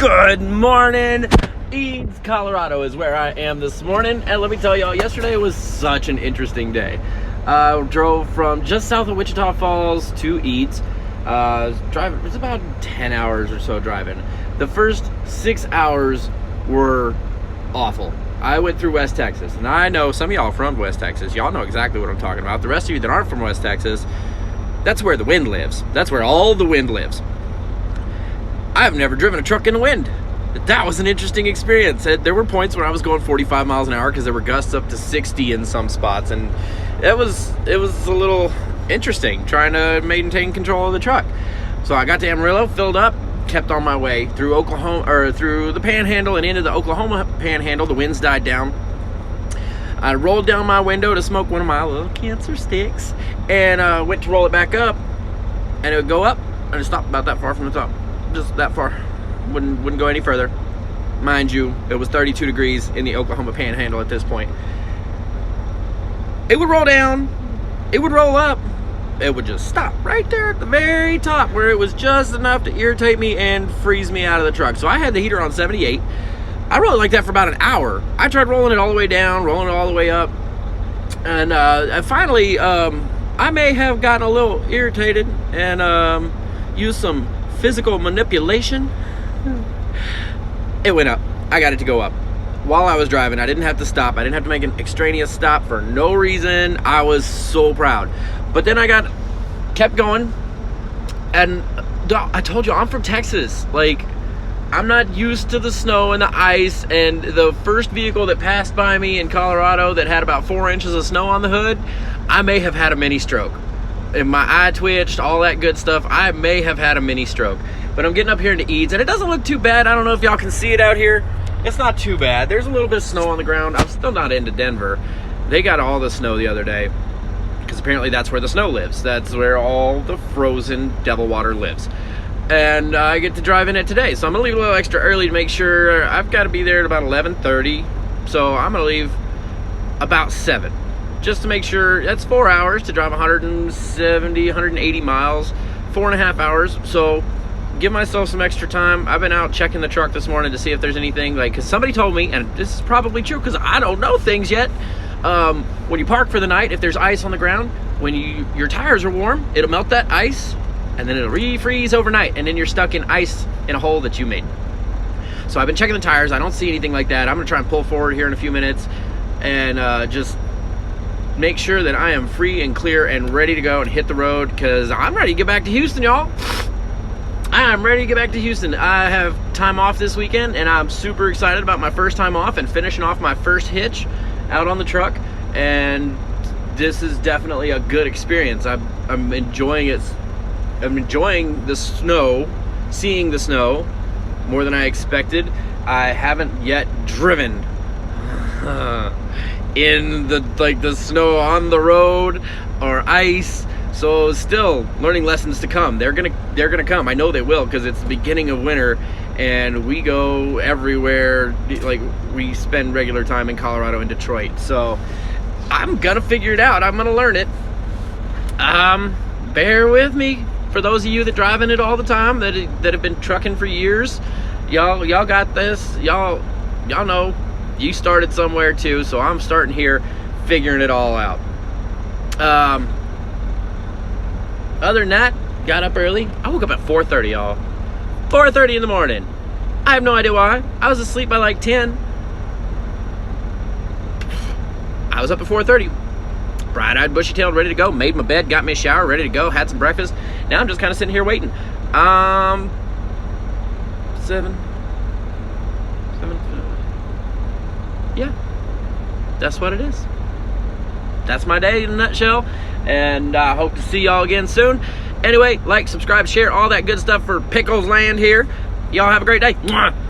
Good morning. Eads Colorado is where I am this morning, and let me tell y'all, yesterday was such an interesting day. Drove from just south of Wichita Falls to Eads. It was about 10 hours or so driving. The first 6 hours were awful. I went through West Texas, and I know some of y'all from West Texas. Y'all know exactly what I'm talking about. The rest of you that aren't from West Texas, that's where the wind lives. That's where all the wind lives. I've never driven a truck in the wind. That was an interesting experience. There were points when I was going 45 miles an hour because there were gusts up to 60 in some spots, and it was a little interesting trying to maintain control of the truck. So I got to Amarillo, filled up, kept on my way through Oklahoma, or through the Panhandle and into the Oklahoma Panhandle. The winds died down. I rolled down my window to smoke one of my little cancer sticks, and went to roll it back up, and it would go up, and it stopped about that far from the top. Just that far. Wouldn't go any further. Mind you, it was 32 degrees in the Oklahoma Panhandle at this point. It would roll down, it would roll up, it would just stop right there at the very top where it was just enough to irritate me and freeze me out of the truck. So I had the heater on 78. I rode it like that for about an hour. I tried rolling it all the way down, rolling it all the way up, and finally, I may have gotten a little irritated and used some physical manipulation. It went up. I got it to go up. While I was driving, I didn't have to stop. I didn't have to make an extraneous stop for no reason. I was so proud. But then I kept going, and I told you, I'm from Texas. Like, I'm not used to the snow and the ice, and the first vehicle that passed by me in Colorado that had about 4 inches of snow on the hood, I may have had a mini stroke. And my eye twitched, all that good stuff. I may have had a mini stroke. But I'm getting up here into Eads, and it doesn't look too bad. I don't know if y'all can see it out here. It's not too bad. There's a little bit of snow on the ground. I'm still not into Denver. They got all the snow the other day, because apparently that's where the snow lives. That's where all the frozen devil water lives. And I get to drive in it today. So I'm gonna leave a little extra early to make sure. I've got to be there at about 11:30. So I'm gonna leave about 7. Just to make sure. That's 4 hours to drive 170, 180 miles, 4.5 hours. So give myself some extra time. I've been out checking the truck this morning to see if there's anything, like, because somebody told me, and this is probably true because I don't know things yet, when you park for the night, if there's ice on the ground, when your tires are warm, it'll melt that ice, and then it'll refreeze overnight, and then you're stuck in ice in a hole that you made. So I've been checking the tires. I don't see anything like that. I'm gonna try and pull forward here in a few minutes and just make sure that I am free and clear and ready to go and hit the road, because I'm ready to get back to Houston, y'all. I'm ready to get back to Houston. I have time off this weekend, and I'm super excited about my first time off and finishing off my first hitch out on the truck. And this is definitely a good experience. I'm enjoying it. I'm enjoying the snow, seeing the snow more than I expected. I haven't yet driven in the snow on the road or ice. So still learning lessons to come. They're gonna come. I know they will, because it's the beginning of winter and we go everywhere. Like, we spend regular time in Colorado and Detroit. So I'm gonna figure it out. I'm gonna learn it. Bear with me. For those of you that drive in it all the time, that have been trucking for years, y'all got this. Y'all know you started somewhere too. So I'm starting here, figuring it all out. Other than that, got up early. I woke up at 4:30, y'all. 4:30 in the morning. I have no idea why. I was asleep by like 10. I was up at 4:30. Bright-eyed, bushy-tailed, ready to go. Made my bed, got me a shower, ready to go. Had some breakfast. Now I'm just kind of sitting here waiting. 7. Yeah, that's what it is. That's my day in a nutshell, and I hope to see y'all again soon. Anyway, like, subscribe, share, all that good stuff for Pickles Land here. Y'all have a great day. Mwah!